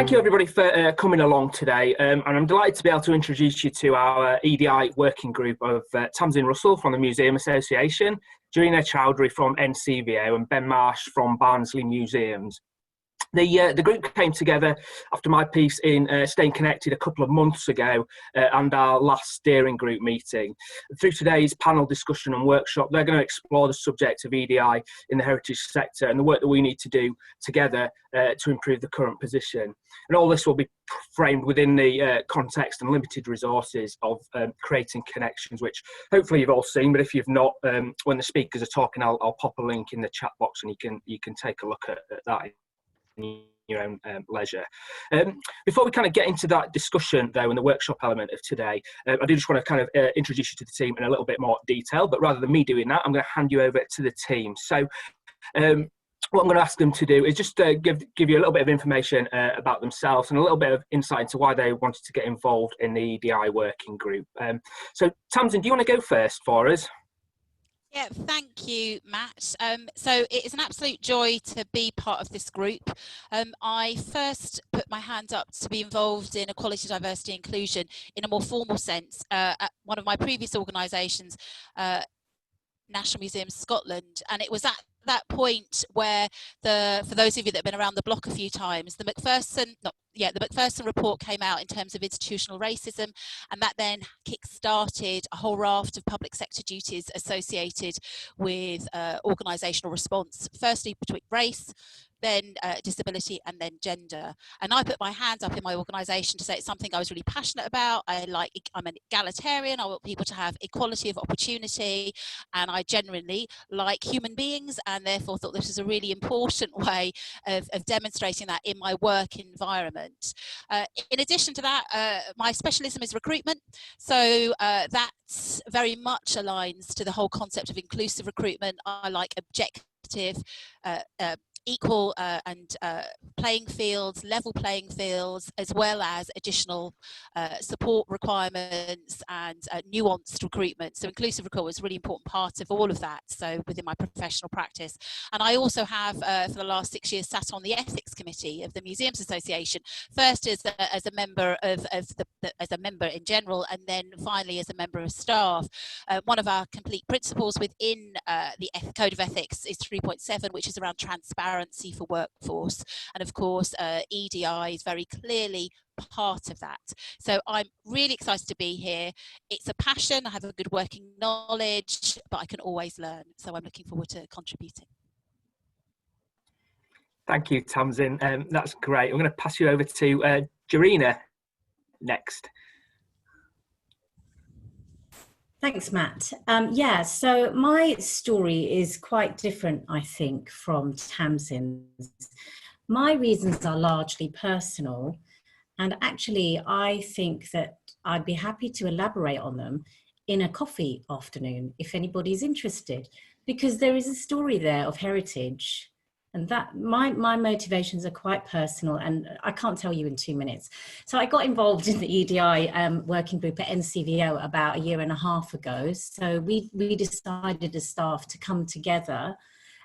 Thank you everybody for coming along today, and I'm delighted to be able to introduce you to our EDI working group of Tamsin Russell from the Museum Association, Jarina Chowdhury from NCVO and Ben Marsh from Barnsley Museums. The group came together after my piece in Staying Connected a couple of months ago and our last steering group meeting. Through today's panel discussion and workshop, they're going to explore the subject of EDI in the heritage sector and the work that we need to do together to improve the current position. And all this will be framed within the context and limited resources of creating connections, which hopefully you've all seen, but if you've not, when the speakers are talking, I'll pop a link in the chat box and you can take a look at that in your own leisure. Before we kind of get into that discussion though and the workshop element of today, I do just want to kind of introduce you to the team in a little bit more detail, but rather than me doing that, I'm going to hand you over to the team. So what I'm going to ask them to do is just give you a little bit of information about themselves and a little bit of insight into why they wanted to get involved in the EDI working group. So Tamsin, do you want to go first for us? Yeah, thank you, Matt. So it is an absolute joy to be part of this group. I first put my hand up to be involved in equality, diversity, inclusion in a more formal sense at one of my previous organisations, National Museums Scotland, and it was at that point where for those of you that have been around the block a few times, the Macpherson report came out in terms of institutional racism, and that then kick-started a whole raft of public sector duties associated with organisational response, firstly between race, then disability, and then gender. And I put my hand up in my organisation to say it's something I was really passionate about. I'm an egalitarian. I want people to have equality of opportunity, and I genuinely like human beings, and therefore thought this was a really important way of demonstrating that in my work environment. In addition to that, my specialism is recruitment, so that very much aligns to the whole concept of inclusive recruitment. I like objective, equal and playing fields, level playing fields, as well as additional support requirements and nuanced recruitment. So inclusive recruitment is a really important part of all of that, so within my professional practice. And I also have, for the last 6 years, sat on the ethics committee of the Museums Association, first as a member as a member in general, and then finally as a member of staff. One of our complete principles within the Code of Ethics is 3.7, which is around transparency for workforce, and of course EDI is very clearly part of that. So I'm really excited to be here. It's a passion. I have a good working knowledge, but I can always learn, so I'm looking forward to contributing. Thank you, Tamsin. That's great. I'm going to pass you over to Jarina next. Thanks, Matt. Yeah, so my story is quite different, I think, from Tamsin's. My reasons are largely personal, and actually I think that I'd be happy to elaborate on them in a coffee afternoon if anybody's interested, because there is a story there of heritage, and that my motivations are quite personal, and I can't tell you in 2 minutes. So I got involved in the EDI working group at NCVO about 1.5 years ago. So we decided as staff to come together,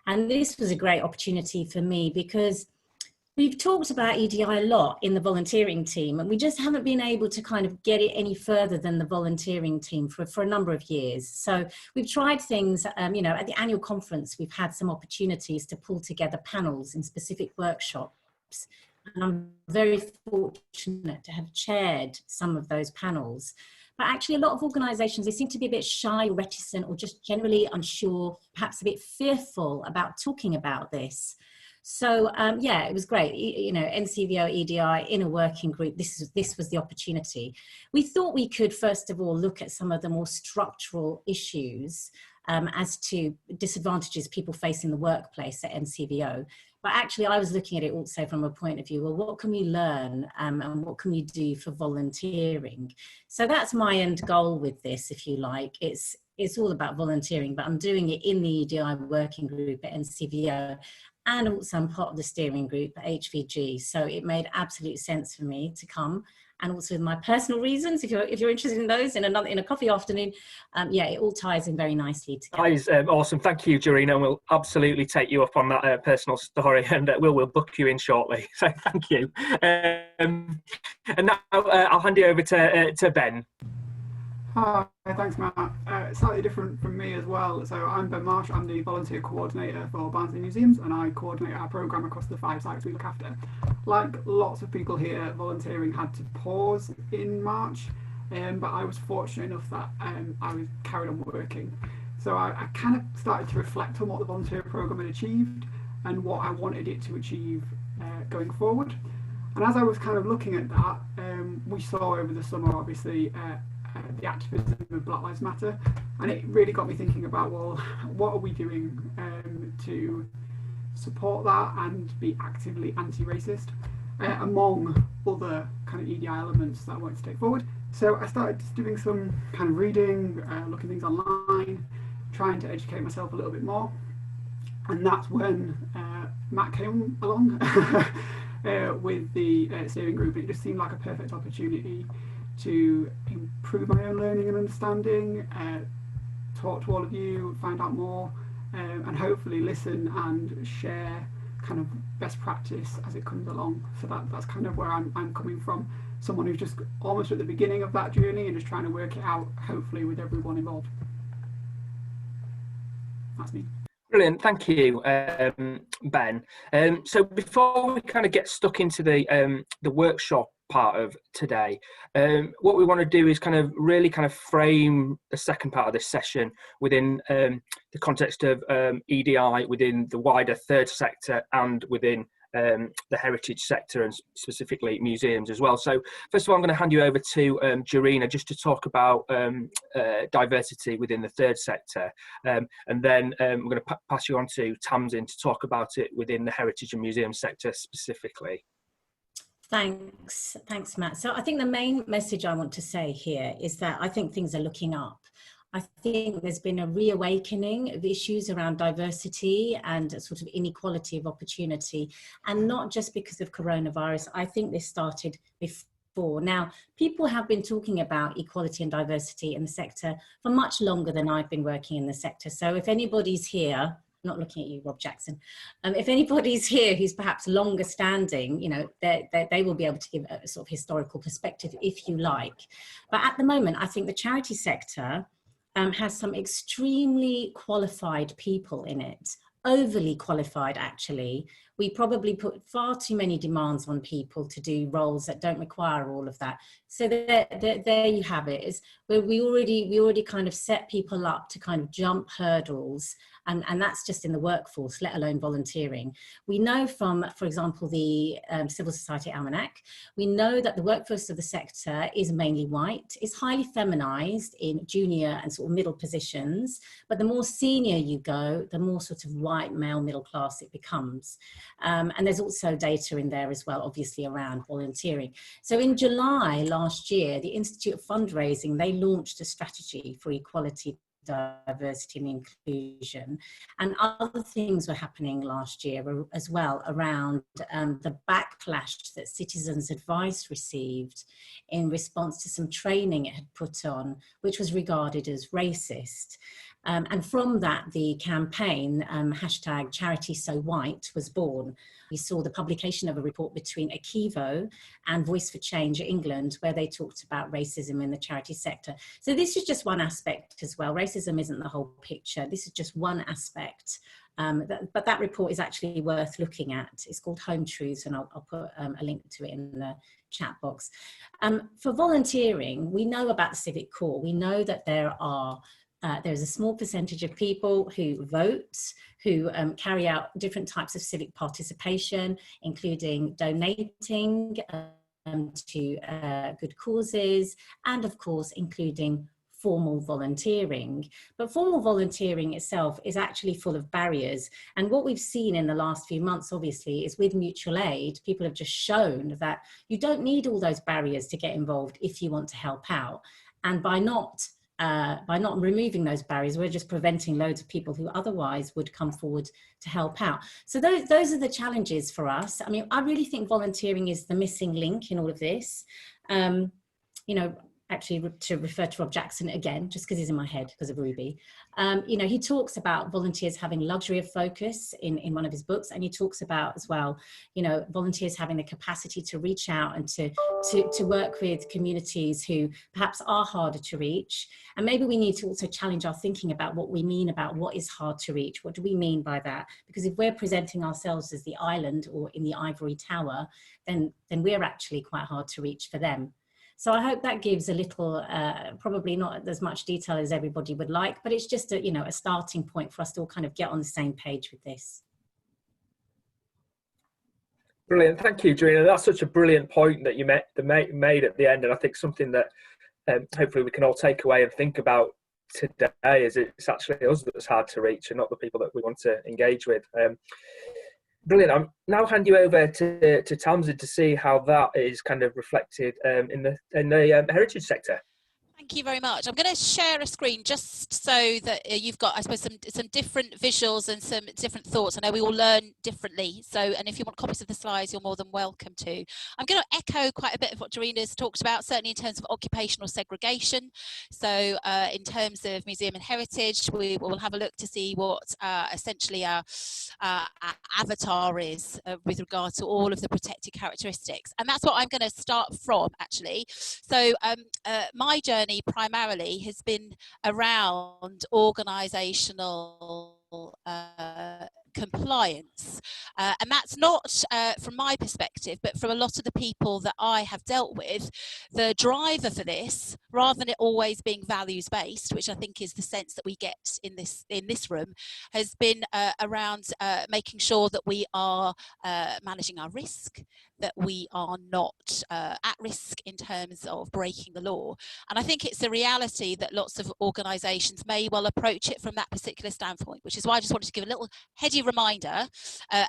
and this was a great opportunity for me because we've talked about EDI a lot in the volunteering team, and we just haven't been able to kind of get it any further than the volunteering team for a number of years. So we've tried things, you know, at the annual conference, we've had some opportunities to pull together panels in specific workshops. And I'm very fortunate to have chaired some of those panels. But actually a lot of organisations, they seem to be a bit shy, reticent, or just generally unsure, perhaps a bit fearful about talking about this. So yeah, it was great. You know, NCVO EDI in a working group, this was the opportunity. We thought we could first of all look at some of the more structural issues as to disadvantages people face in the workplace at NCVO. But actually I was looking at it also from a point of view, well, what can we learn and what can we do for volunteering? So that's my end goal with this, if you like. It's all about volunteering, but I'm doing it in the EDI working group at NCVO. and also I'm part of the steering group at HVG. So it made absolute sense for me to come. And also my personal reasons, if you're interested in those, in a coffee afternoon, yeah, it all ties in very nicely together. That is awesome. Thank you, Jarina, and we'll absolutely take you up on that personal story, and we'll book you in shortly. So thank you. And now I'll hand you over to Ben. Hi, thanks Matt. Slightly different from me as well. So I'm Ben Marsh, I'm the volunteer coordinator for Barnsley Museums, and I coordinate our programme across the 5 sites we look after. Like lots of people here, volunteering had to pause in March, but I was fortunate enough that I was carried on working. So I kind of started to reflect on what the volunteer programme had achieved and what I wanted it to achieve going forward. And as I was kind of looking at that, we saw over the summer, obviously, the activism of Black Lives Matter, and it really got me thinking about, well, what are we doing to support that and be actively anti-racist, among other kind of EDI elements that I wanted to take forward. So I started doing some kind of reading, looking things online, trying to educate myself a little bit more, and that's when Matt came along with the steering group. It just seemed like a perfect opportunity to improve my own learning and understanding, talk to all of you, find out more, and hopefully listen and share kind of best practice as it comes along. So that's kind of where I'm coming from, someone who's just almost at the beginning of that journey and just trying to work it out, hopefully with everyone involved. That's me. Brilliant, thank you, Ben. So before we kind of get stuck into the workshop part of today, what we want to do is kind of really kind of frame the second part of this session within the context of EDI within the wider third sector and within the heritage sector, and specifically museums as well. So first of all, I'm going to hand you over to Jarina just to talk about diversity within the third sector, and then I'm going to pass you on to Tamsin to talk about it within the heritage and museum sector specifically. Thanks, Matt. So I think the main message I want to say here is that I think things are looking up. I think there's been a reawakening of issues around diversity and a sort of inequality of opportunity, and not just because of coronavirus. I think this started before. Now, people have been talking about equality and diversity in the sector for much longer than I've been working in the sector. So if anybody's here, not looking at you, Rob Jackson, if anybody's here who's perhaps longer standing, you know, they will be able to give a sort of historical perspective if you like. But at the moment, I think the charity sector has some extremely qualified people in it, overly qualified actually. We probably put far too many demands on people to do roles that don't require all of that. So there you have it, is where we already kind of set people up to kind of jump hurdles, and that's just in the workforce, let alone volunteering. We know from, for example, the Civil Society Almanac, we know that the workforce of the sector is mainly white, is highly feminized in junior and sort of middle positions, but the more senior you go, the more sort of white male middle class it becomes. And there's also data in there as well, obviously, around volunteering. So in July last year, the Institute of Fundraising, they launched a strategy for equality, diversity and inclusion, and other things were happening last year as well around the backlash that Citizens Advice received in response to some training it had put on, which was regarded as racist. And from that, the campaign, hashtag Charity So White, was born. We saw the publication of a report between Akivo and Voice for Change England, where they talked about racism in the charity sector. So this is just one aspect as well. Racism isn't the whole picture. This is just one aspect. But that report is actually worth looking at. It's called Home Truths, and I'll put a link to it in the chat box. For volunteering, we know about the Civic Corps. We know that there's a small percentage of people who vote, who carry out different types of civic participation, including donating to good causes, and of course, including formal volunteering. But formal volunteering itself is actually full of barriers. And what we've seen in the last few months, obviously, is with mutual aid, people have just shown that you don't need all those barriers to get involved if you want to help out. And by not by not removing those barriers, we're just preventing loads of people who otherwise would come forward to help out. So those are the challenges for us. I mean, I really think volunteering is the missing link in all of this. You know, actually, to refer to Rob Jackson again, just because he's in my head because of Ruby, you know, he talks about volunteers having luxury of focus in one of his books, and he talks about as well, you know, volunteers having the capacity to reach out and to work with communities who perhaps are harder to reach. And maybe we need to also challenge our thinking about what we mean about what is hard to reach. What do we mean by that? Because if we're presenting ourselves as the island or in the ivory tower, then we're actually quite hard to reach for them. So I hope that gives a little, probably not as much detail as everybody would like, but it's just a, you know, a starting point for us to all kind of get on the same page with this. Brilliant, thank you, Jarina. That's such a brilliant point that you made at the end, and I think something that hopefully we can all take away and think about today is it's actually us that's hard to reach and not the people that we want to engage with. Brilliant. I'll now hand you over to Tamsin to see how that is kind of reflected in the heritage sector. Thank you very much. I'm going to share a screen just so that you've got, I suppose, some different visuals and some different thoughts. I know we all learn differently. So, and if you want copies of the slides, you're more than welcome to. I'm going to echo quite a bit of what Jarina's talked about, certainly in terms of occupational segregation. So in terms of museum and heritage, we will have a look to see what essentially our avatar is with regard to all of the protected characteristics. And that's what I'm going to start from, actually. So my journey primarily has been around organisational compliance, and that's not from my perspective, but from a lot of the people that I have dealt with, the driver for this, rather than it always being values based, which I think is the sense that we get in this room, has been around making sure that we are managing our risk, that we are not at risk in terms of breaking the law. And I think it's a reality that lots of organisations may well approach it from that particular standpoint, which is why I just wanted to give a little heady reminder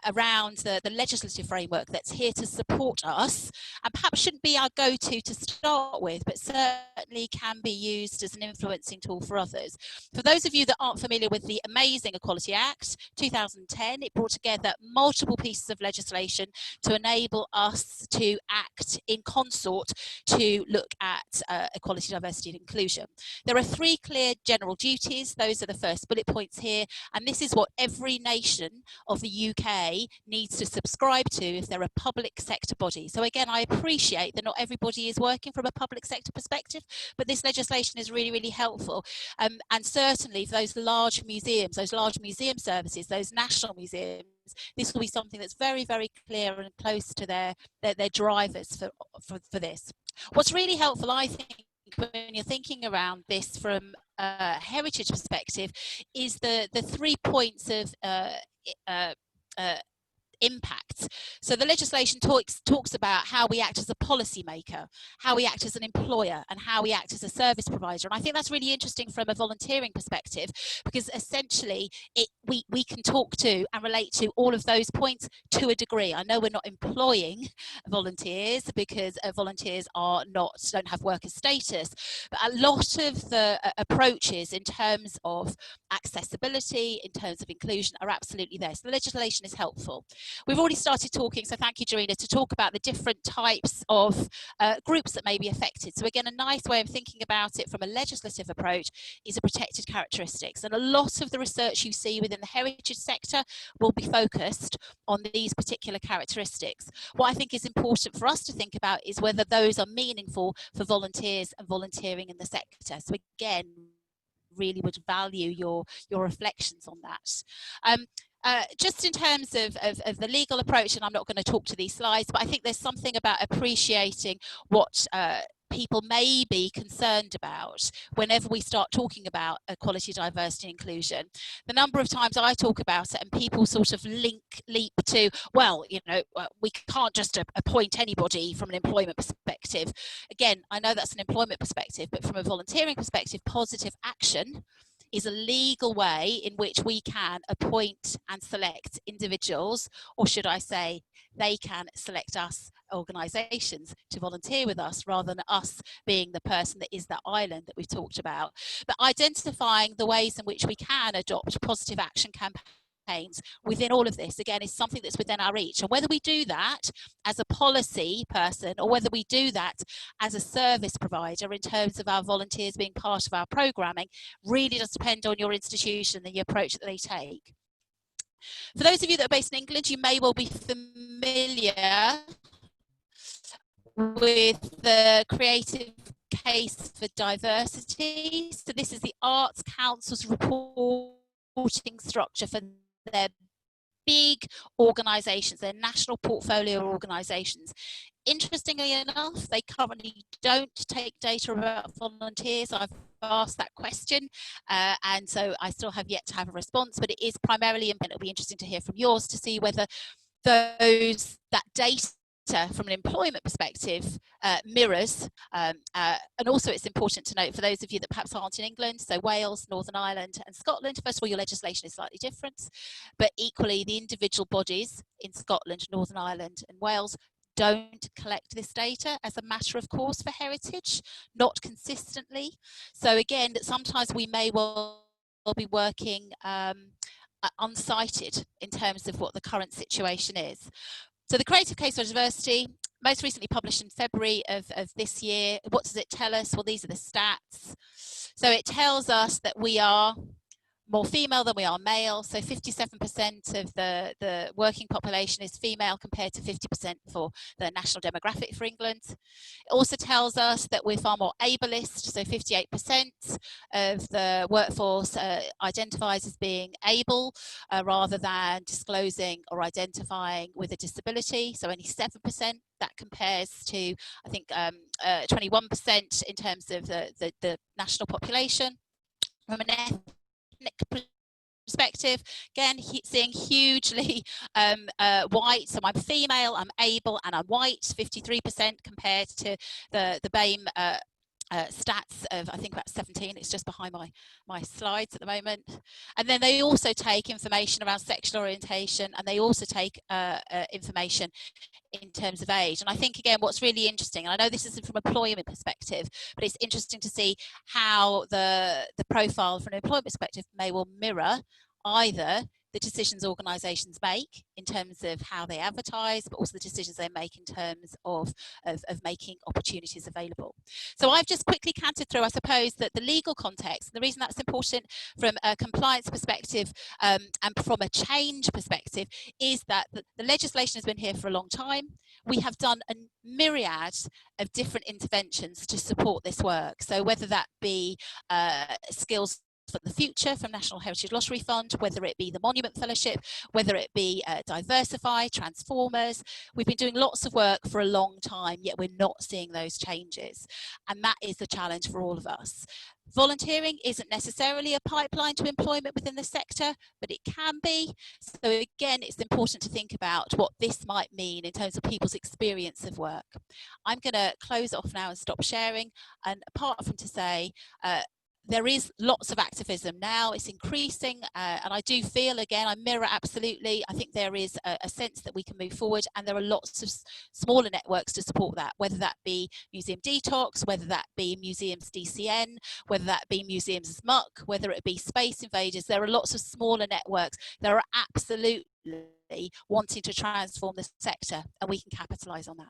around the legislative framework that's here to support us, and perhaps shouldn't be our go-to to start with, but certainly can be used as an influencing tool for others. For those of you that aren't familiar with the amazing Equality Act 2010, it brought together multiple pieces of legislation to enable us to act in consort to look at equality, diversity and inclusion. There are 3 clear general duties. Those are the first bullet points here, and this is what every nation of the UK needs to subscribe to if they're a public sector body. So again, I appreciate that not everybody is working from a public sector perspective, but this legislation is really, really helpful. And certainly for those large museums, those large museum services, those national museums, this will be something that's very, very clear and close to their drivers for this. What's really helpful, I think, when you're thinking around this from a heritage perspective, is the 3 points of impact. So the legislation talks about how we act as a policy maker, how we act as an employer, and how we act as a service provider. And I think that's really interesting from a volunteering perspective, because essentially we can talk to and relate to all of those points to a degree. I know we're not employing volunteers because volunteers don't have worker status, but a lot of the approaches in terms of accessibility, in terms of inclusion, are absolutely there. So the legislation is helpful. We've already started talking, so thank you, Jarina, to talk about the different types of groups that may be affected. So again, a nice way of thinking about it from a legislative approach is a protected characteristics. And a lot of the research you see within the heritage sector will be focused on these particular characteristics. What I think is important for us to think about is whether those are meaningful for volunteers and volunteering in the sector. So again, really would value your reflections on that. Just in terms of the legal approach, and I'm not going to talk to these slides, but I think there's something about appreciating what people may be concerned about whenever we start talking about equality, diversity and inclusion. The number of times I talk about it and people sort of leap to, well, you know, we can't just appoint anybody from an employment perspective. Again, I know that's an employment perspective, but from a volunteering perspective, positive action is a legal way in which we can appoint and select individuals, or should I say, they can select us organisations to volunteer with us, rather than us being the person that is that island that we've talked about. But identifying the ways in which we can adopt positive action campaigns within all of this, again, is something that's within our reach. And whether we do that as a policy person, or whether we do that as a service provider in terms of our volunteers being part of our programming, really does depend on your institution and the approach that they take. For those of you that are based in England, you may well be familiar with the Creative Case for Diversity. So this is the Arts Council's reporting structure for their big organisations, their national portfolio organisations. Interestingly enough, they currently don't take data about volunteers. I've asked that question, and so I still have yet to have a response, but it is primarily, and it'll be interesting to hear from yours to see whether that data from an employment perspective mirrors, and also it's important to note for those of you that perhaps aren't in England, so Wales, Northern Ireland and Scotland, first of all, your legislation is slightly different, but equally the individual bodies in Scotland, Northern Ireland and Wales don't collect this data as a matter of course for heritage, not consistently. So again, sometimes we may well be working unsighted in terms of what the current situation is. So the Creative Case for Diversity, most recently published in February of this year. What does it tell us? Well, these are the stats. So it tells us that we are more female than we are male. So 57% of the working population is female compared to 50% for the national demographic for England. It also tells us that we're far more ableist. So 58% of the workforce identifies as being able rather than disclosing or identifying with a disability. So only 7%. That compares to, I think, 21% in terms of the national population. From an ethnic perspective, again, seeing hugely white. So I'm female, I'm able, and I'm white. 53% compared to the BAME stats of, I think, about 17. It's just behind my slides at the moment. And then they also take information around sexual orientation, and they also take information in terms of age. And I think, again, what's really interesting, and I know this isn't from an employment perspective, but it's interesting to see how the profile from an employment perspective may well mirror either the decisions organisations make in terms of how they advertise, but also the decisions they make in terms of making opportunities available. So I've just quickly cantered through, I suppose, that the legal context. The reason that's important from a compliance perspective and from a change perspective is that the legislation has been here for a long time. We have done a myriad of different interventions to support this work. So whether that be skills for the future from National Heritage Lottery Fund, whether it be the Monument Fellowship, whether it be Diversify, Transformers. We've been doing lots of work for a long time, yet we're not seeing those changes. And that is the challenge for all of us. Volunteering isn't necessarily a pipeline to employment within the sector, but it can be. So again, it's important to think about what this might mean in terms of people's experience of work. I'm going to close off now and stop sharing. And apart from to say, there is lots of activism now, it's increasing, and I do feel, again, I mirror absolutely, I think there is a sense that we can move forward, and there are lots of smaller networks to support that, whether that be Museum Detox, whether that be Museums DCN, whether that be Museums as Muck, whether it be Space Invaders. There are lots of smaller networks that are absolutely wanting to transform the sector, and we can capitalise on that.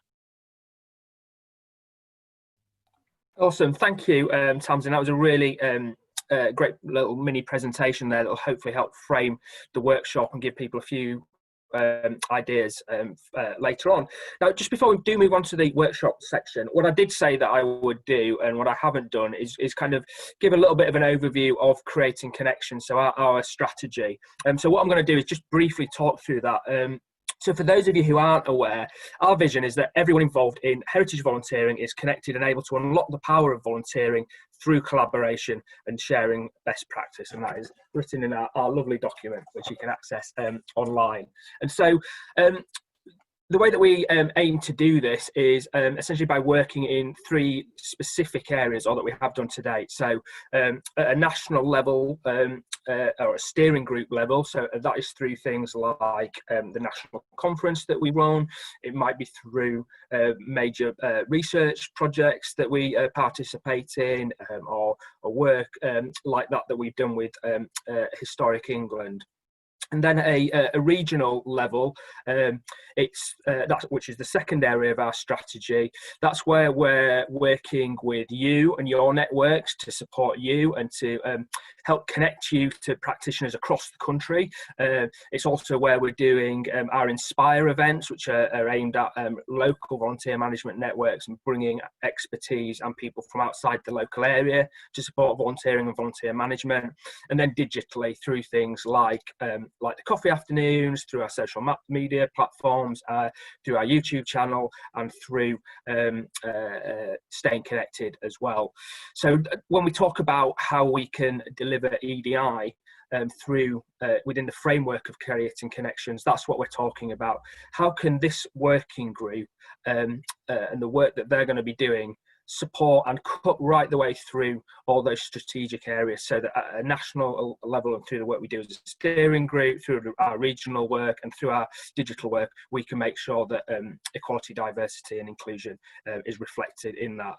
Awesome, thank you, Tamsin. That was a really great little mini presentation there that will hopefully help frame the workshop and give people a few ideas later on. Now, just before we do move on to the workshop section, what I did say that I would do and what I haven't done is kind of give a little bit of an overview of creating connections, so our strategy. So what I'm going to do is just briefly talk through that. So for those of you who aren't aware, our vision is that everyone involved in heritage volunteering is connected and able to unlock the power of volunteering through collaboration and sharing best practice. And that is written in our lovely document, which you can access online. And so the way that we aim to do this is essentially by working in 3 specific areas, or that we have done to date. So at a national level, or a steering group level. So that is through things like the national conference that we run. It might be through major research projects that we participate in, or work like that we've done with Historic England. And then a regional level, which is the second area of our strategy. That's where we're working with you and your networks to support you and to help connect you to practitioners across the country. It's also where we're doing our Inspire events, which are aimed at local volunteer management networks and bringing expertise and people from outside the local area to support volunteering and volunteer management. And then digitally through things like the coffee afternoons, through our social media platforms, through our YouTube channel, and through staying connected as well. So when we talk about how we can deliver EDI through within the framework of creating connections, that's what we're talking about. How can this working group and the work that they're going to be doing support and cut right the way through all those strategic areas, so that at a national level and through the work we do as a steering group, through our regional work and through our digital work, we can make sure that equality, diversity and inclusion is reflected in that.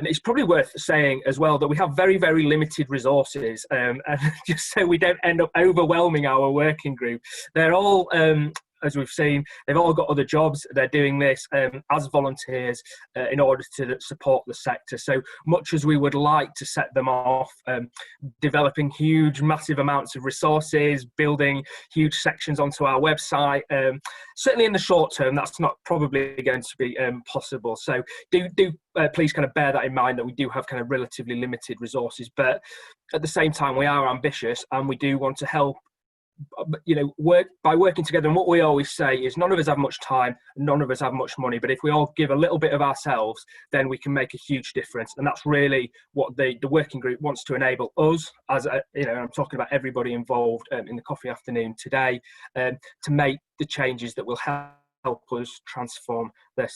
It's probably worth saying as well that we have very, very limited resources, and just so we don't end up overwhelming our working group. They're all as we've seen, they've all got other jobs. They're doing this as volunteers in order to support the sector. So much as we would like to set them off developing huge, massive amounts of resources, building huge sections onto our website, certainly in the short term, that's not probably going to be possible. So do please kind of bear that in mind, that we do have kind of relatively limited resources, but at the same time, we are ambitious and we do want to help, work by working together. And what we always say is none of us have much time, none of us have much money, but if we all give a little bit of ourselves, then we can make a huge difference. And that's really what the working group wants to enable us, as I'm talking about everybody involved in the coffee afternoon today, to make the changes that will help us transform the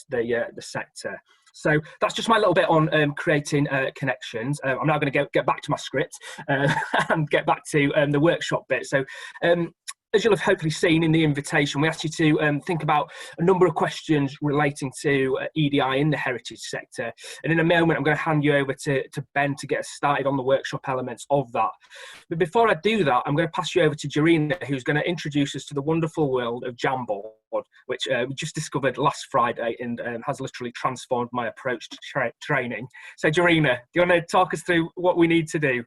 sector. So that's just my little bit on creating connections. I'm now going to get back to my script and get back to the workshop bit. So as you'll have hopefully seen in the invitation, we asked you to think about a number of questions relating to EDI in the heritage sector. And in a moment, I'm going to hand you over to Ben to get us started on the workshop elements of that. But before I do that, I'm going to pass you over to Jarina, who's going to introduce us to the wonderful world of Jamboard, which we just discovered last Friday and has literally transformed my approach to training. So Jarina, do you want to talk us through what we need to do?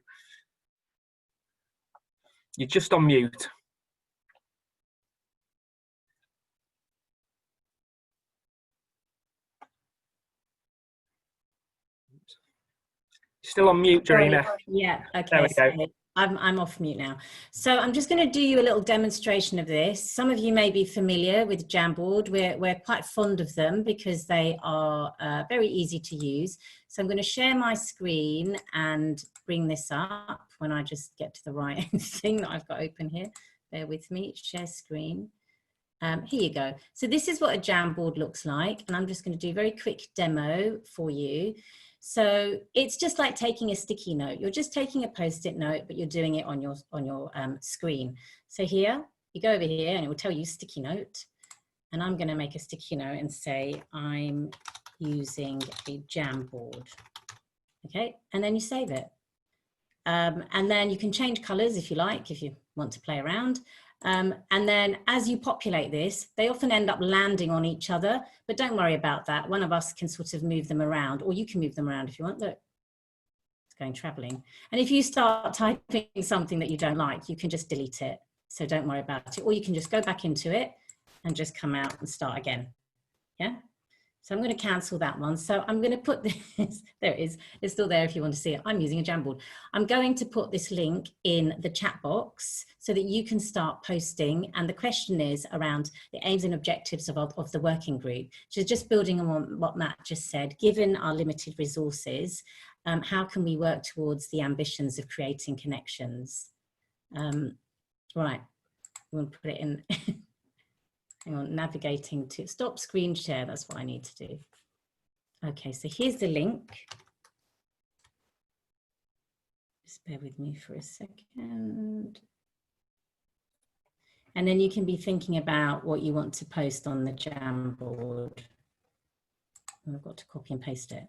You're just on mute. Still on mute, Jarina. Yeah, okay. There we go. So I'm off mute now. So I'm just going to do you a little demonstration of this. Some of you may be familiar with Jamboard. We're quite fond of them because they are very easy to use. So I'm going to share my screen and bring this up when I just get to the right thing that I've got open here. Bear with me, share screen. Here you go. So this is what a Jamboard looks like. And I'm just going to do a very quick demo for you. So it's just like taking a sticky note. You're just taking a Post-it note, but you're doing it on your screen. So here, you go over here and it will tell you sticky note. And I'm going to make a sticky note and say, I'm using a Jamboard. Okay, and then you save it. And then you can change colors if you like, if you want to play around. And then as you populate this, they often end up landing on each other, but don't worry about that. One of us can sort of move them around, or you can move them around if you want. Look, it's going traveling. And if you start typing something that you don't like, you can just delete it. So don't worry about it. Or you can just go back into it and just come out and start again. Yeah. So I'm going to cancel that one. So I'm going to put this, there it is. It's still there if you want to see it. I'm using a Jamboard. I'm going to put this link in the chat box so that you can start posting. And the question is around the aims and objectives of the working group. So just building on what Matt just said, given our limited resources, how can we work towards the ambitions of creating connections? Right, we'll put it in. Hang on, navigating to stop screen share. That's what I need to do. Okay, so here's the link. Just Just bear with me for a second. And then you can be thinking about what you want to post on the Jamboard. I've got to copy and paste it.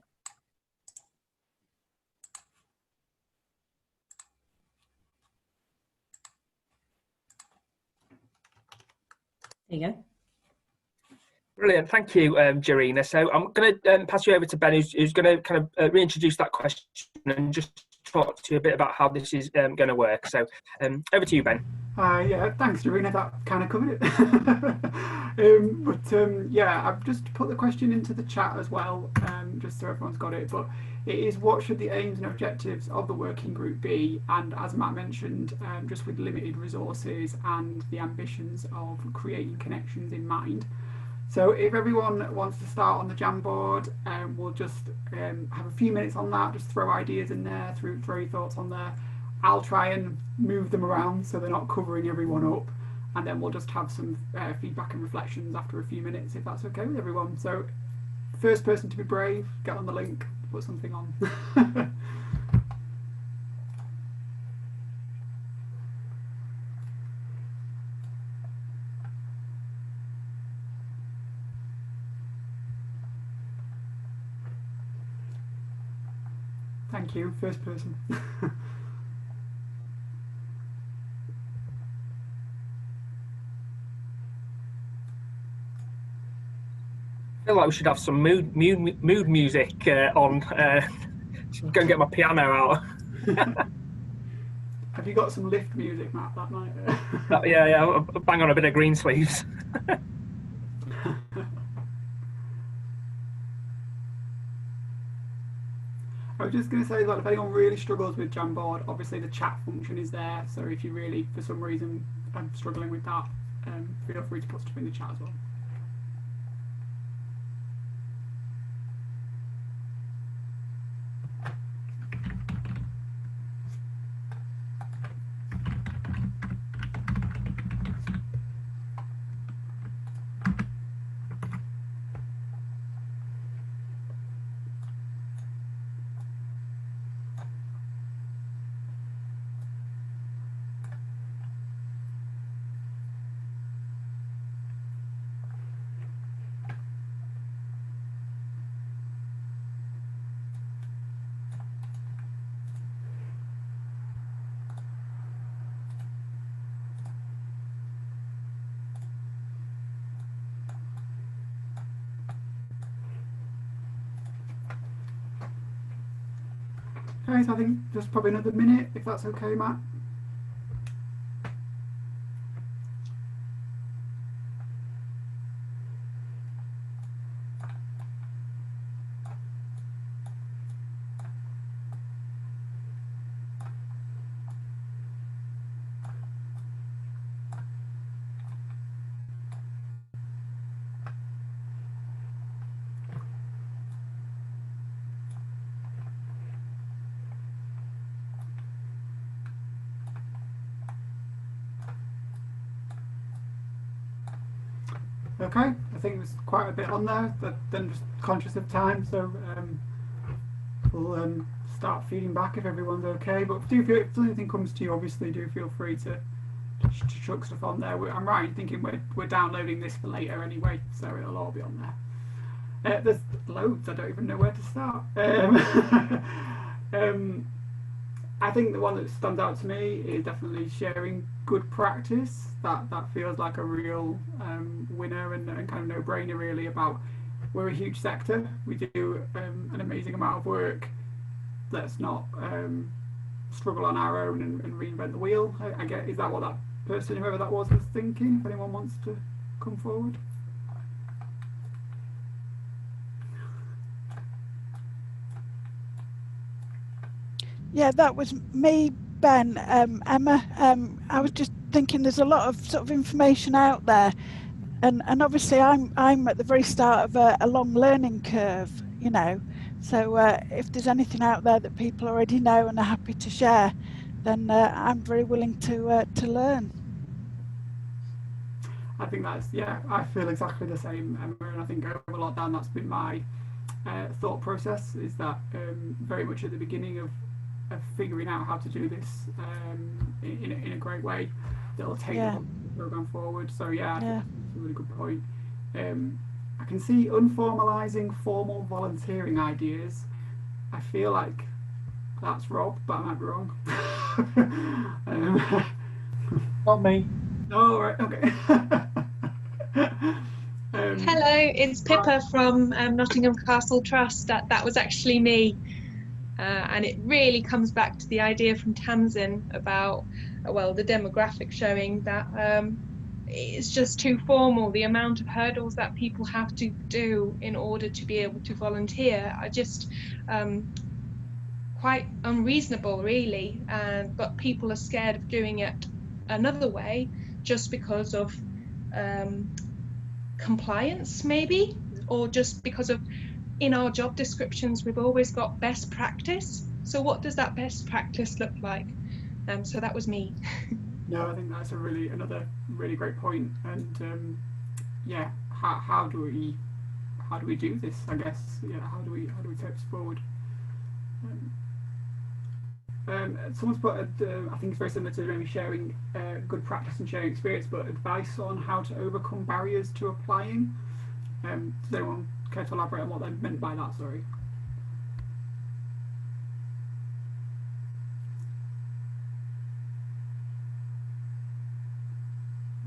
There you go. Brilliant, thank you, Jarina. So I'm going to pass you over to Ben, who's going to kind of reintroduce that question and just talk to you a bit about how this is going to work. So over to you, Ben. Yeah, thanks, Jarina. That kind of covered it. Yeah, I've just put the question into the chat as well, just so everyone's got it. But it is, what should the aims and objectives of the working group be? And as Matt mentioned, just with limited resources and the ambitions of creating connections in mind. So if everyone wants to start on the Jamboard, we'll just have a few minutes on that, just throw ideas in there, throw your thoughts on there. I'll try and move them around so they're not covering everyone up, and then we'll just have some feedback and reflections after a few minutes, if that's okay with everyone. So first person to be brave, get on the link, put something on. Thank you, first person. I feel like we should have some mood music on. Go and get my piano out. Have you got some lift music, Matt, that night? Yeah, I'll bang on a bit of Greensleeves. I was just going to say that if anyone really struggles with Jamboard, obviously the chat function is there. So if you really, for some reason, are struggling with that, feel free to put stuff in the chat as well. Okay, so I think just probably another minute, if that's okay, Matt. Okay, I think there's quite a bit on there, but then just conscious of time, so we'll start feeding back if everyone's okay. But do feel, if anything comes to you, obviously do feel free to chuck stuff on there. I'm right in thinking we're downloading this for later anyway, so it'll all be on there. There's loads, I don't even know where to start. I think the one that stands out to me is definitely sharing good practice. That feels like a real winner and kind of no-brainer really. About, we're a huge sector, we do an amazing amount of work. Let's not struggle on our own and reinvent the wheel. I get, is that what that person, whoever that was thinking? If anyone wants to come forward. Yeah, that was me, Ben. Emma, I was just thinking there's a lot of sort of information out there, and obviously I'm at the very start of a long learning curve, you know, so if there's anything out there that people already know and are happy to share, then I'm very willing to learn. I think that's, yeah, I feel exactly the same, Emma, and I think over lockdown that's been my thought process, is that very much at the beginning of figuring out how to do this in a great way that'll take the whole program forward. So yeah, I think that's a really good point. I can see unformalizing formal volunteering ideas. I feel like that's Rob, but I might be wrong. Not me. Oh, right, okay. Hello, it's Pippa from Nottingham Castle Trust. That was actually me. And it really comes back to the idea from Tamsin about, well, the demographic showing that it's just too formal. The amount of hurdles that people have to do in order to be able to volunteer are just quite unreasonable, really. But people are scared of doing it another way just because of compliance, maybe, or just because of, in our job descriptions, we've always got best practice. So what does that best practice look like? So that was me. No, I think that's another really great point. And yeah, how do we do this? I guess, yeah, how do we take this forward? Someone's put, I think it's very similar to maybe sharing good practice and sharing experience, but advice on how to overcome barriers to applying. Does anyone care to elaborate on what they meant by that? Sorry.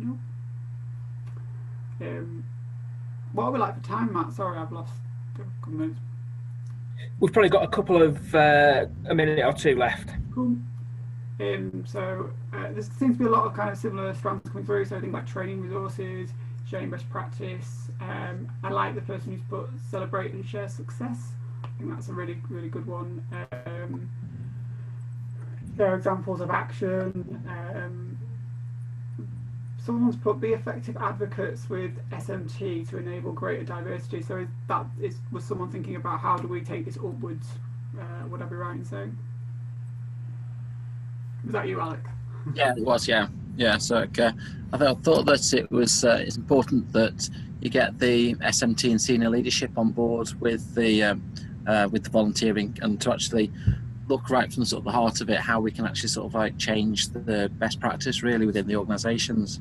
No. What are we like for time, Matt? Sorry, I've lost a couple of minutes. We've probably got a couple of a minute or two left. Cool. So there seems to be a lot of kind of similar strands coming through. So I think like training resources, sharing best practice. I like the person who's put celebrate and share success. I think that's a really good one. Share examples of action. Someone's put be effective advocates with SMT to enable greater diversity. So was someone thinking about how do we take this upwards? Would I be right in saying? Was that you, Alec? Yeah, it was. Yeah. So I thought that it was it's important that you get the SMT and senior leadership on board with the volunteering, and to actually look right from sort of the heart of it, how we can actually sort of like change the best practice really within the organisations.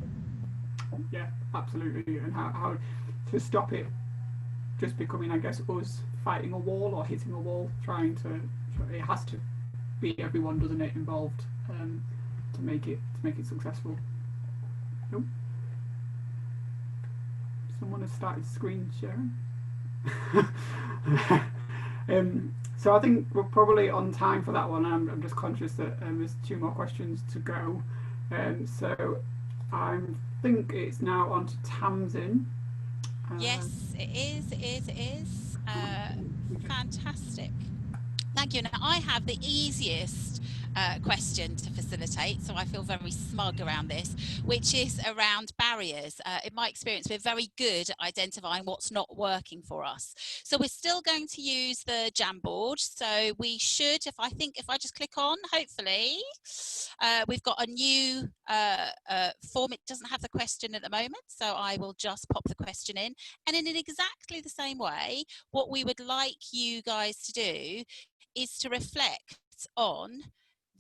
Yeah, absolutely, and how to stop it just becoming, I guess, us fighting a wall or hitting a wall. It has to be everyone, doesn't it, involved to make it successful. Nope. Someone has started screen sharing. So I think we're probably on time for that one. I'm just conscious that there's 2 more questions to go. So I think it's now on to Tamsin. Yes, it is. Fantastic. Thank you. Now, I have the easiest question to facilitate, so I feel very smug around this, which is around barriers. In my experience, we're very good at identifying what's not working for us. So we're still going to use the Jamboard. So we should, if I just click on, hopefully, we've got a new form. It doesn't have the question at the moment, so I will just pop the question in. And in exactly the same way, what we would like you guys to do is to reflect on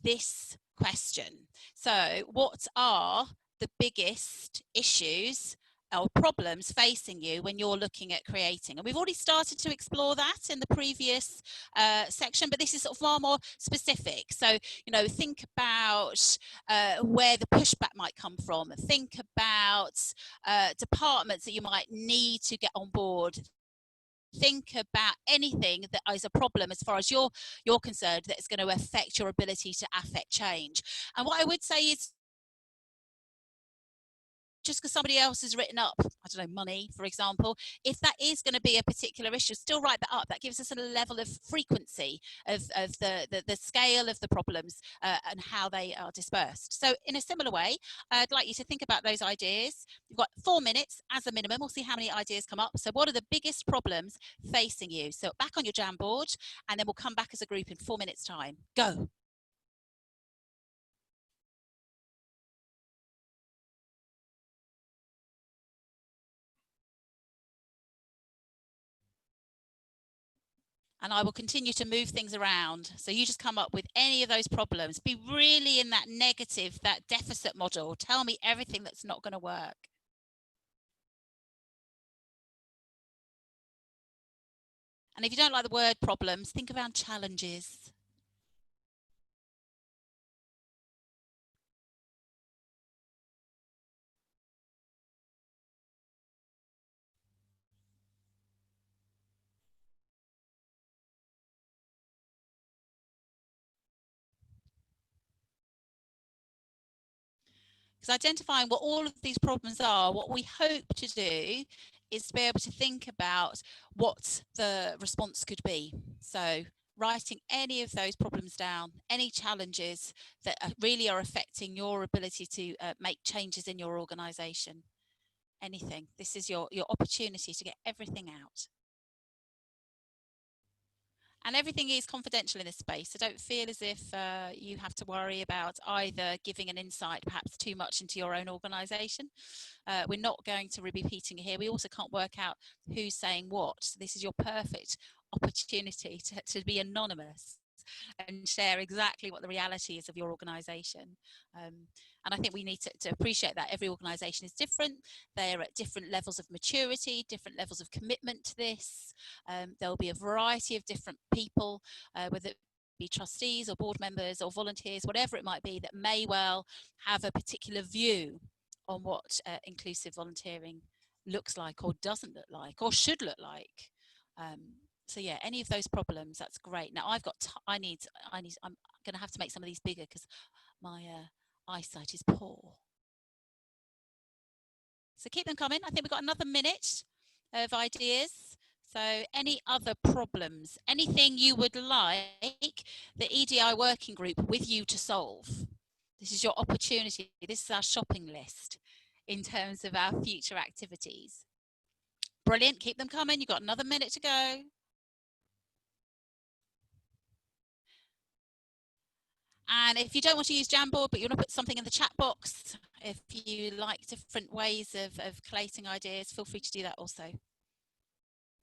this question. So what are the biggest issues or problems facing you when you're looking at creating? And we've already started to explore that in the previous section, but this is sort of far more specific. So, think about where the pushback might come from. Think about departments that you might need to get on board. Think about anything that is a problem as far as you're concerned that is going to affect your ability to affect change. And what I would say is, just because somebody else has written up, I don't know, money, for example, if that is going to be a particular issue, still write that up. That gives us a level of frequency of the scale of the problems and how they are dispersed. So in a similar way, I'd like you to think about those ideas. You've got 4 minutes as a minimum. We'll see how many ideas come up. So what are the biggest problems facing you? So back on your Jamboard, and then we'll come back as a group in 4 minutes' time. Go. and I will continue to move things around. So you just come up with any of those problems. Be really in that negative, that deficit model. Tell me everything that's not going to work. And if you don't like the word problems, think around challenges. Because identifying what all of these problems are, what we hope to do is to be able to think about what the response could be. So writing any of those problems down, any challenges that really are affecting your ability to make changes in your organisation, anything. This is your opportunity to get everything out. And everything is confidential in this space, so don't feel as if you have to worry about either giving an insight perhaps too much into your own organisation. We're not going to be repeating it here. We also can't work out who's saying what. So this is your perfect opportunity to be anonymous and share exactly what the reality is of your organisation. And I think we need to appreciate that every organisation is different. They're at different levels of maturity, different levels of commitment to this. There'll be a variety of different people, whether it be trustees or board members or volunteers, whatever it might be, that may well have a particular view on what inclusive volunteering looks like or doesn't look like or should look like. So yeah, any of those problems, that's great. Now I'm going to have to make some of these bigger because my eyesight is poor. So keep them coming. I think we've got another minute of ideas. So any other problems, anything you would like the EDI working group with you to solve? This is your opportunity. This is our shopping list in terms of our future activities. Brilliant. Keep them coming. You've got another minute to go. And if you don't want to use Jamboard, but you want to put something in the chat box, if you like different ways of collating ideas, feel free to do that also.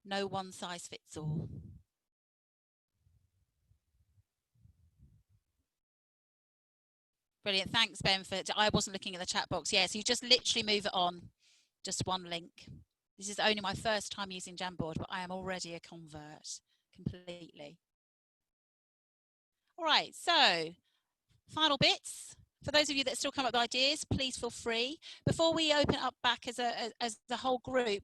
No one size fits all. Brilliant. Thanks, Ben. I wasn't looking at the chat box. Yeah, so you just literally move it on. Just one link. This is only my first time using Jamboard, but I am already a convert completely. All right, so final bits. For those of you that still come up with ideas, please feel free. Before we open up back as a whole group,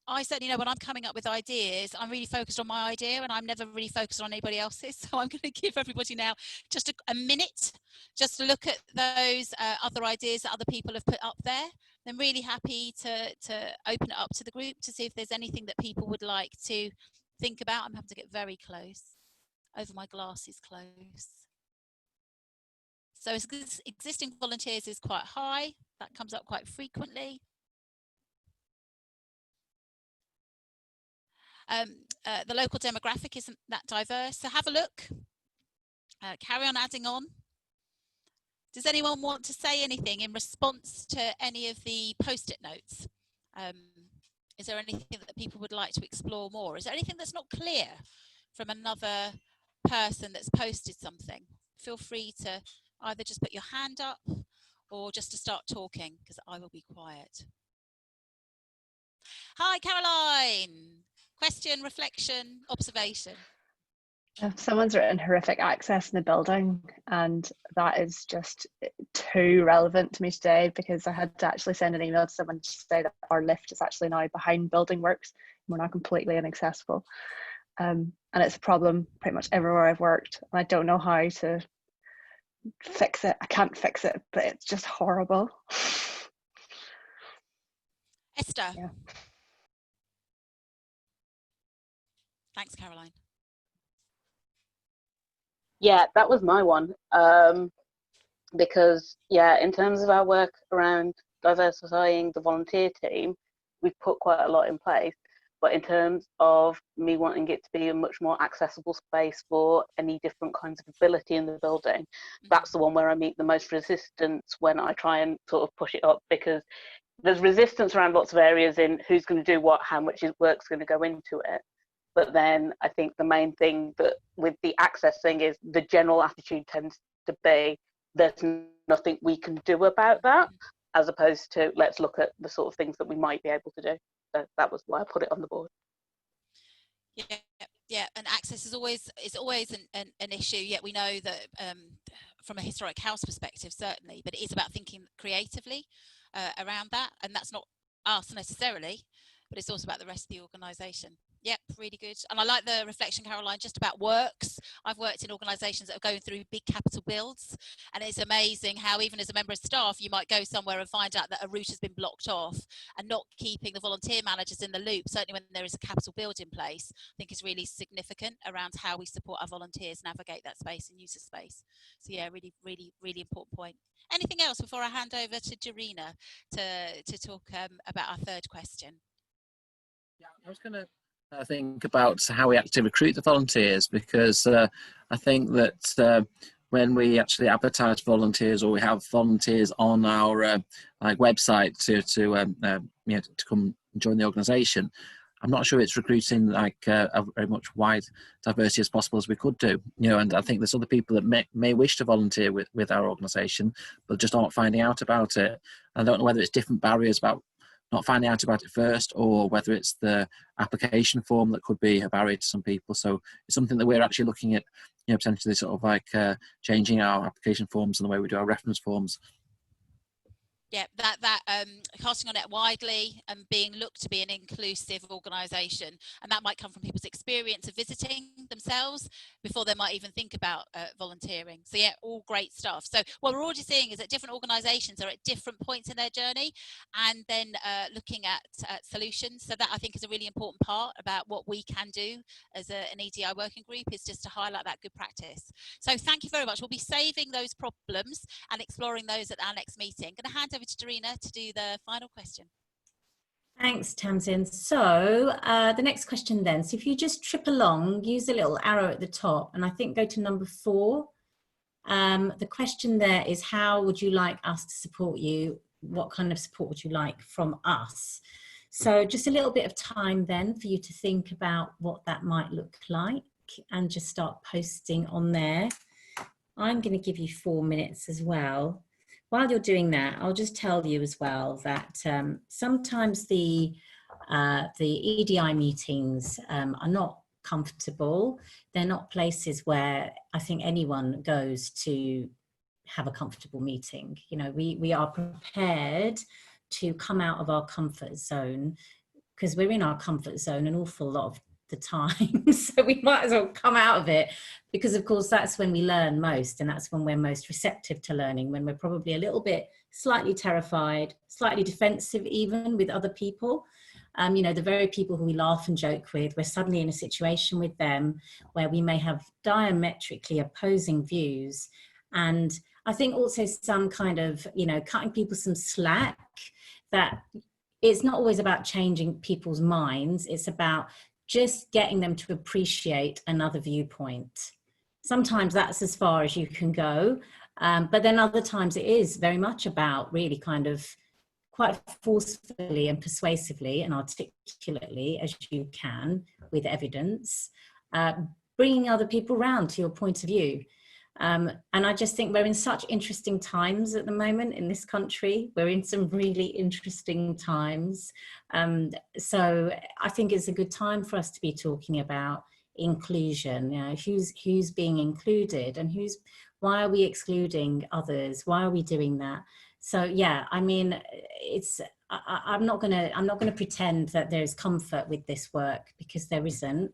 I certainly know when I'm coming up with ideas, I'm really focused on my idea and I'm never really focused on anybody else's. So I'm going to give everybody now just a minute just to look at those other ideas that other people have put up there. I'm really happy to open it up to the group to see if there's anything that people would like to think about. I'm having to get very close, over my glasses close. So existing volunteers is quite high. That comes up quite frequently. The local demographic isn't that diverse. So have a look. Carry on adding on. Does anyone want to say anything in response to any of the post-it notes? Is there anything that people would like to explore more? Is there anything that's not clear from another person that's posted something? Feel free to either just put your hand up or just to start talking, because I will be quiet. Hi, Caroline. Question, reflection, observation. Someone's written horrific access in the building, and that is just too relevant to me today, because I had to actually send an email to someone to say that our lift is actually now behind building works. We're not completely inaccessible. And it's a problem pretty much everywhere I've worked, and I don't know how to fix it. I can't fix it, but it's just horrible. Esther. Yeah. Thanks, Caroline. Yeah, that was my one. Because, yeah, in terms of our work around diversifying the volunteer team, we've put quite a lot in place. But in terms of me wanting it to be a much more accessible space for any different kinds of ability in the building, that's the one where I meet the most resistance when I try and sort of push it up, because there's resistance around lots of areas in who's going to do what, how much work's going to go into it. But then I think the main thing that with the access thing is the general attitude tends to be there's nothing we can do about that, as opposed to let's look at the sort of things that we might be able to do. So that was why I put it on the board. Yeah, and access is always an issue. Yet we know that from a historic house perspective, certainly, but it is about thinking creatively around that, and that's not us necessarily, but it's also about the rest of the organisation. Yep, really good. And I like the reflection, Caroline, just about works. I've worked in organisations that are going through big capital builds, and it's amazing how even as a member of staff, you might go somewhere and find out that a route has been blocked off, and not keeping the volunteer managers in the loop, certainly when there is a capital build in place, I think is really significant around how we support our volunteers navigate that space and use the space. So yeah, really, really, really important point. Anything else before I hand over to Dorina to talk about our third question? Yeah, I was going to think about how we actually recruit the volunteers, because I think that when we actually advertise volunteers, or we have volunteers on our like website to come join the organisation, I'm not sure it's recruiting like a very much wide diversity as possible as we could do. And I think there's other people that may wish to volunteer with our organisation, but just aren't finding out about it. I don't know whether it's different barriers about not finding out about it first, or whether it's the application form that could be a barrier to some people. So it's something that we're actually looking at, potentially sort of like changing our application forms and the way we do our reference forms. Yeah, that casting on it widely and being looked to be an inclusive organisation, and that might come from people's experience of visiting themselves before they might even think about volunteering. So yeah, all great stuff. So what we're already seeing is that different organisations are at different points in their journey, and then looking at solutions. So that I think is a really important part about what we can do as an EDI working group, is just to highlight that good practice. So thank you very much. We'll be saving those problems and exploring those at our next meeting. I'm going to hand over to Dorina to do the final question. Thanks, Tamsin. So the next question then, so if you just trip along, use a little arrow at the top, and I think go to number 4. The question there is, how would you like us to support you? What kind of support would you like from us? So just a little bit of time then for you to think about what that might look like, and just start posting on there. I'm going to give you 4 minutes as well. While you're doing that, I'll just tell you as well that sometimes the EDI meetings are not comfortable. They're not places where I think anyone goes to have a comfortable meeting. We are prepared to come out of our comfort zone, because we're in our comfort zone an awful lot of the time. So we might as well come out of it, because of course that's when we learn most, and that's when we're most receptive to learning, when we're probably a little bit slightly terrified, slightly defensive even with other people. The very people who we laugh and joke with, we're suddenly in a situation with them where we may have diametrically opposing views. And I think also some kind of, cutting people some slack, that it's not always about changing people's minds. It's about just getting them to appreciate another viewpoint. Sometimes that's as far as you can go, but then other times it is very much about really kind of quite forcefully and persuasively and articulately as you can, with evidence, bringing other people round to your point of view. And I just think we're in such interesting times at the moment in this country. We're in some really interesting times. So I think it's a good time for us to be talking about inclusion. Who's being included, and why are we excluding others? Why are we doing that? So yeah, I mean, I'm not gonna pretend that there's comfort with this work, because there isn't.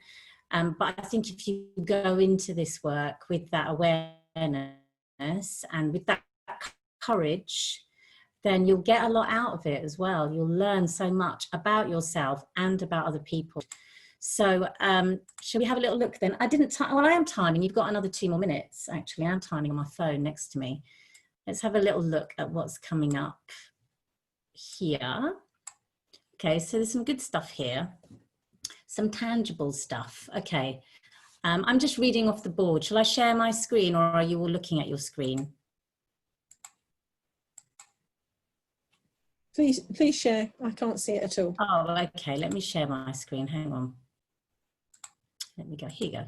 But I think if you go into this work with that awareness and with that courage, then you'll get a lot out of it as well. You'll learn so much about yourself and about other people. So shall we have a little look then? I am timing. You've got another 2 more minutes, actually. I'm timing on my phone next to me. Let's have a little look at what's coming up here. Okay, so there's some good stuff here. Some tangible stuff. Okay, I'm just reading off the board. Shall I share my screen, or are you all looking at your screen? Please share. I can't see it at all. Oh, okay. Let me share my screen. Hang on. Let me go, here you go.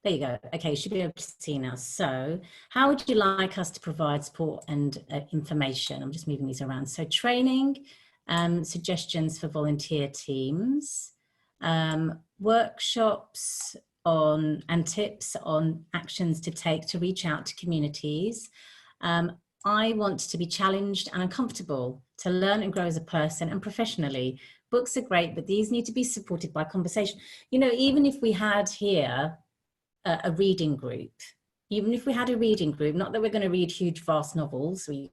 There you go. Okay, you should be able to see now. So how would you like us to provide support and information? I'm just moving these around. So training, suggestions for volunteer teams, workshops on and tips on actions to take to reach out to communities. I want to be challenged and uncomfortable, to learn and grow as a person and professionally. Books are great, but these need to be supported by conversation. You know, even if we had here a reading group, not that we're going to read huge, vast novels, or you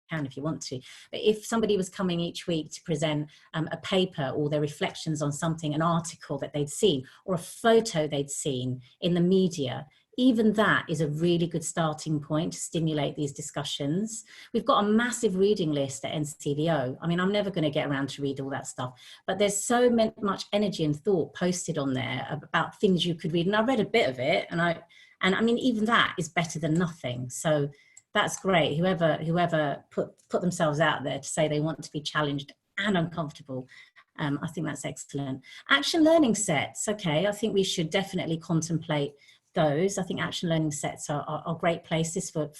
can if you want to, but if somebody was coming each week to present a paper or their reflections on something, an article that they'd seen or a photo they'd seen in the media, even that is a really good starting point to stimulate these discussions. We've got a massive reading list at NCVO. I mean, I'm never going to get around to read all that stuff, but there's so much energy and thought posted on there about things you could read. And I read a bit of it, and I mean, even that is better than nothing. So that's great. Whoever put themselves out there to say they want to be challenged and uncomfortable, I think that's excellent. Action learning sets. Okay, I think we should definitely contemplate those. I think action learning sets are great places for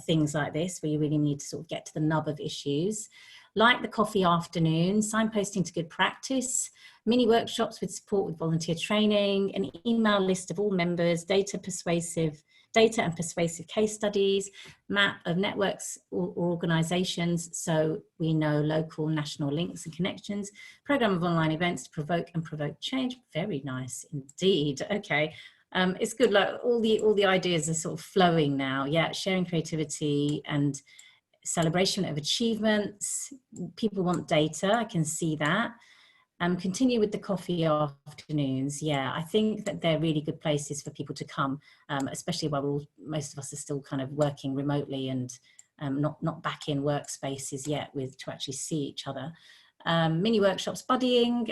things like this, where you really need to sort of get to the nub of issues. Like the coffee afternoon, signposting to good practice, mini workshops with support with volunteer training, an email list of all members, data and persuasive case studies, map of networks or organisations so we know local, national links and connections, programme of online events to provoke change. Very nice indeed. Okay. It's good, like all the ideas are sort of flowing now. Yeah, sharing creativity and celebration of achievements. People want data, I can see that. Continue with the coffee afternoons. Yeah, I think that they're really good places for people to come, especially while most of us are still kind of working remotely and not back in workspaces yet to actually see each other. Mini workshops, buddying,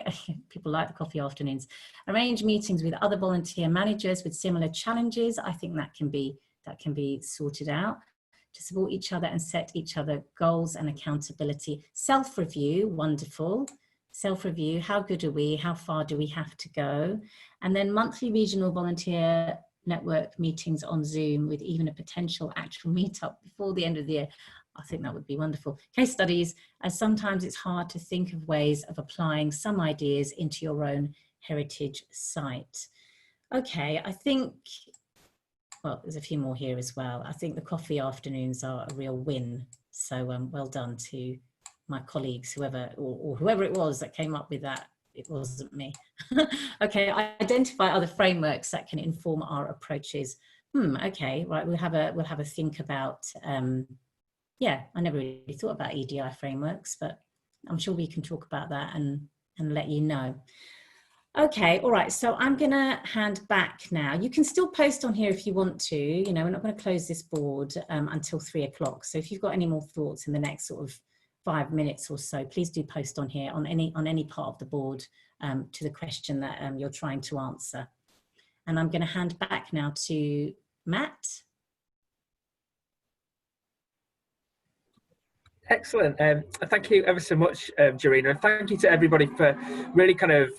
people like the coffee afternoons. Arrange meetings with other volunteer managers with similar challenges. I think that can be sorted out to support each other and set each other goals and accountability. Self-review, wonderful. Self-review, how good are we? How far do we have to go? And then monthly regional volunteer network meetings on Zoom with even a potential actual meetup before the end of the year. I think that would be wonderful. Case studies, as sometimes it's hard to think of ways of applying some ideas into your own heritage site. Okay, I think, well, there's a few more here as well. I think the coffee afternoons are a real win. So well done to my colleagues, whoever it was that came up with that. It wasn't me. Okay, identify other frameworks that can inform our approaches. Okay, right, we'll have a think about, yeah, I never really thought about EDI frameworks, but I'm sure we can talk about that and let you know. Okay, all right, so I'm gonna hand back now. You can still post on here if you want to, you know, we're not gonna close this board until 3 o'clock. So if you've got any more thoughts in the next sort of 5 minutes or so, please do post on here on any part of the board to the question that you're trying to answer. And I'm gonna hand back now to Matt. Excellent. Thank you ever so much, Jarina, and thank you to everybody for really kind of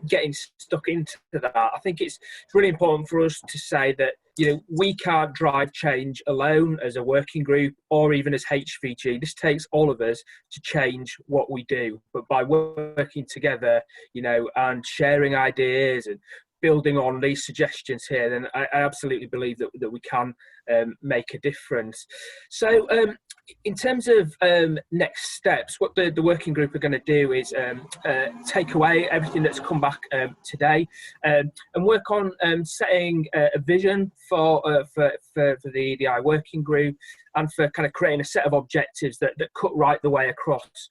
getting stuck into that. I think it's really important for us to say that, you know, we can't drive change alone as a working group or even as HVG. This takes all of us to change what we do. But by working together, you know, and sharing ideas and building on these suggestions here, then I absolutely believe that we can make a difference. So in terms of next steps, what the working group are going to do is take away everything that's come back today and work on setting a vision for the EDI working group, and for kind of creating a set of objectives that cut right the way across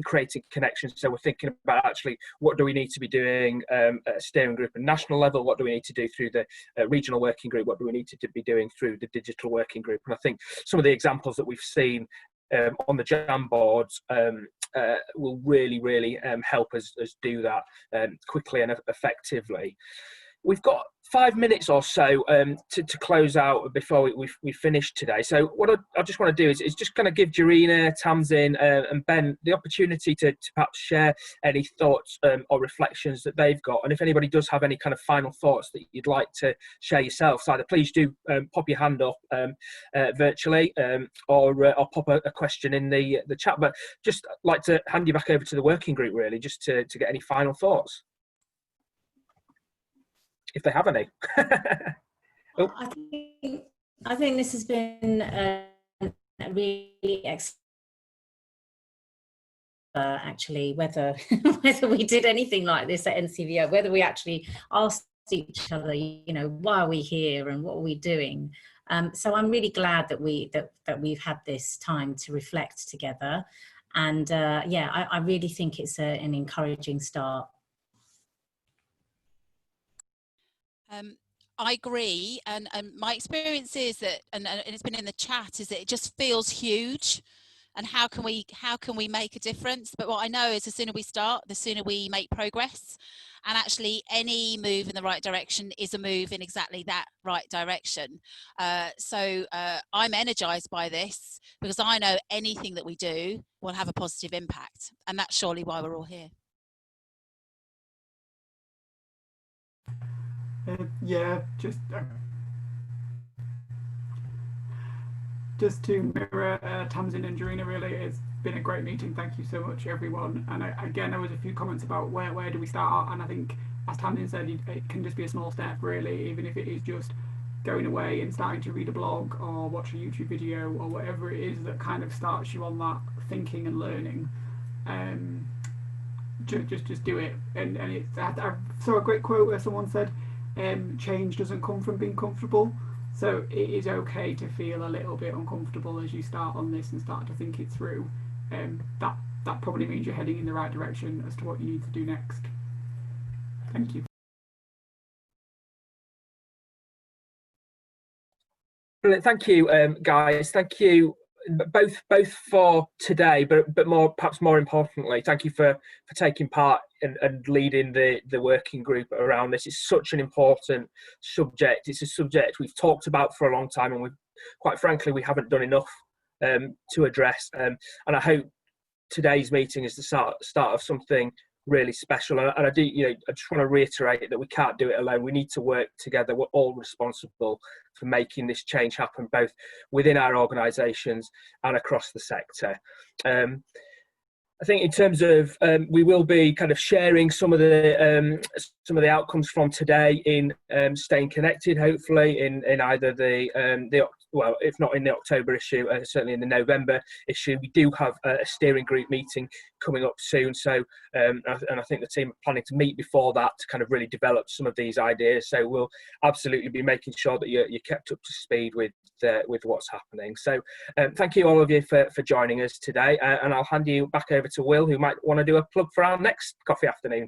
creating connections. So we're thinking about actually what do we need to be doing at a steering group and national level, what do we need to do through the regional working group, what do we need to be doing through the digital working group. And I think some of the examples that we've seen on the Jam boards will really help us do that quickly and effectively. we've got 5 minutes or so to close out before we finish today. So what I just want to do is just kind of give Jarina, Tamsin and Ben the opportunity to perhaps share any thoughts or reflections that they've got. And if anybody does have any kind of final thoughts that you'd like to share yourself, so either please do pop your hand up virtually or pop a question in the chat. But just like to hand you back over to the working group, really, just to get any final thoughts, if they have any. Oh. I think this has been a really excellent. Actually, whether we did anything like this at NCVO, whether we actually asked each other, you know, why are we here and what are we doing? So I'm really glad that we've had this time to reflect together, and yeah, I really think it's an encouraging start. I agree, and my experience is that, and it's been in the chat, is that it just feels huge. And how can we make a difference? But what I know is the sooner we start, the sooner we make progress. And actually any move in the right direction is a move in exactly that right direction. So I'm energized by this because I know anything that we do will have a positive impact. And that's surely why we're all here. Yeah, just to mirror Tamsin and Jarina, really, it's been a great meeting. Thank you so much, everyone. And again, there was a few comments about where do we start, and I think, as Tamsin said, it can just be a small step, really, even if it is just going away and starting to read a blog or watch a YouTube video or whatever it is that kind of starts you on that thinking and learning. Just do it. And I saw a great quote where someone said, change doesn't come from being comfortable. So it is okay to feel a little bit uncomfortable as you start on this and start to think it through. That probably means you're heading in the right direction as to what you need to do next. Thank you. Brilliant. Thank you, guys. Thank you both for today, but perhaps more importantly, thank you for taking part and leading the working group around this. It's such an important subject. It's a subject we've talked about for a long time, and quite frankly we haven't done enough to address. And I hope today's meeting is the start of something really special. And I do, I just want to reiterate that we can't do it alone. We need to work together. We're all responsible for making this change happen, both within our organisations and across the sector. I think in terms of, we will be kind of sharing some of the outcomes from today in Staying Connected, hopefully in either well, if not in the October issue, certainly in the November issue. We do have a steering group meeting coming up soon, so and I think the team are planning to meet before that to kind of really develop some of these ideas. So we'll absolutely be making sure that you're kept up to speed with what's happening. So thank you all of you for joining us today, and I'll hand you back over to Will, who might want to do a plug for our next coffee afternoon.